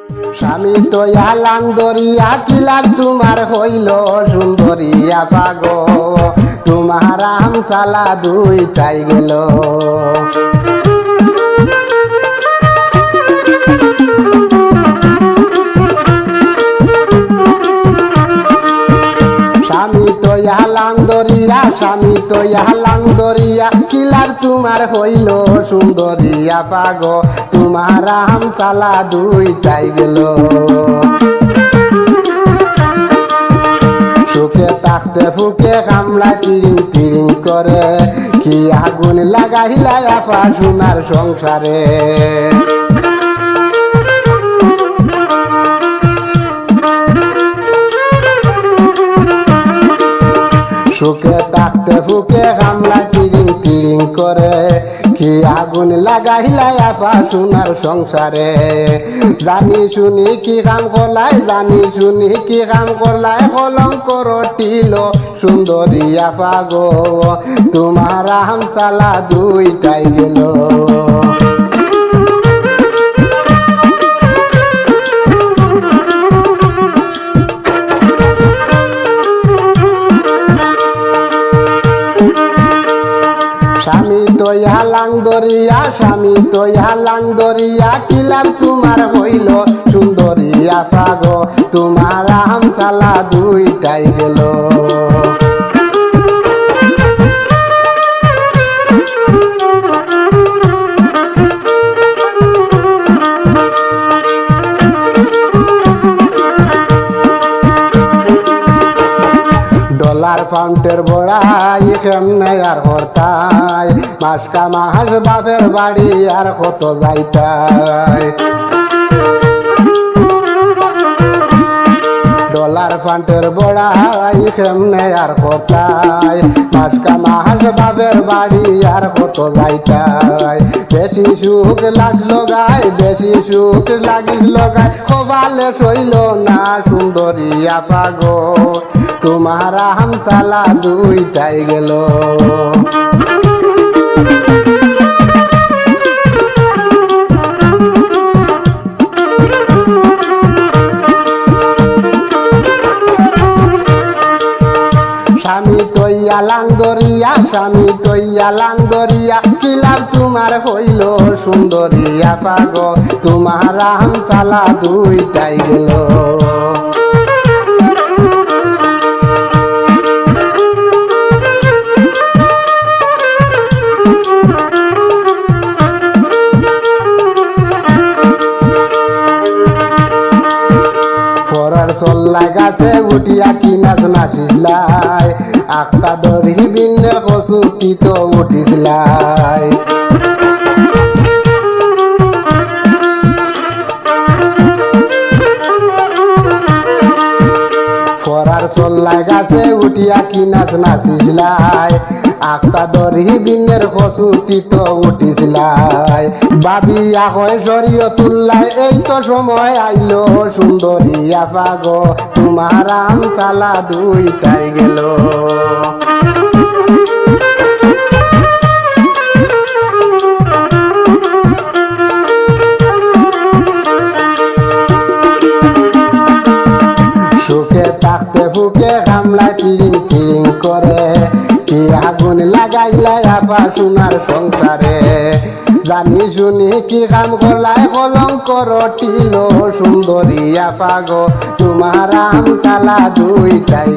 স্বামী তো আলাং দরিয়া কিলার তোমার হইল সুন্দরিয়া পাগ তোমার আম সালা দুইটাই গেল স্বামী তো আলাং দরিয়া কিলার তোমার হইল সুন্দরিয়া পাগ তোমার আম চালা দুইটাই গেল সুখে তাকতে ফুকে কামলা তিরিং তিরিং করে কি আগুন লাগাইলাই আপা সোনার সংসারে সুখে তাকতে ফুকে কামলা তিরিং তিরিং করে কি আগুন লাগাইলাই আপা সোনার সংসারে জানি শুনি কি কাম করলাই কলঙ্ক রটিল সুন্দরী আপা গো তোমার আম চালা দুইটাই গেল স্বামী তো আলাং দরিয়া কিলাম তোমার হইল সুন্দরিয়া পাগ তোমার আম সালা দুইটাই গেল ডলার ফাউন্টের বড়াই কেমনে আর হরতাই মাসকা মাস বাপের বাড়ি আর কত যাইতাই ডলার ফান্টের বড়াই কেমনে আর হরতাই মাসকা মাস বাপের বাড়ি আর কত যাইতাই বেশি সুখ লাগলো গায় খোবালে সইল না সুন্দরী আপা গো তোমার আম চালা দুইটাই গেল স্বামী তো আলাং দরিয়া কিলাম তোমার হইল সুন্দরিয়া পাগ তোমার আম চালা দুইটাই গেল চল্লাই গাছে উঠিয়া কি নাচ নাচিসলাই আখতা দরি বিন্দের কচুতি তো উঠিসলাই ফরার চল্লাই গাছে উঠিয়া কি নাচ নাচিসলাই আখতা দরি বিনের কচুতি তো উঠিসলাই বাবিয়া হয় শরীয়তুল্লাহ এই তো সময় আইলো সুন্দরিয়া পাগ তোমার আম চালা দুইটাই গেল সুখে তাকতে ফুকে কামলা তিরিং তিরিং করে কি আগুন লাগাইলাই আপা সোনার সংসারে জানি শুনি কি কাম করলাই কলঙ্ক রটিল সুন্দরিয়া পাগ তোমার আম চালা দুইটাই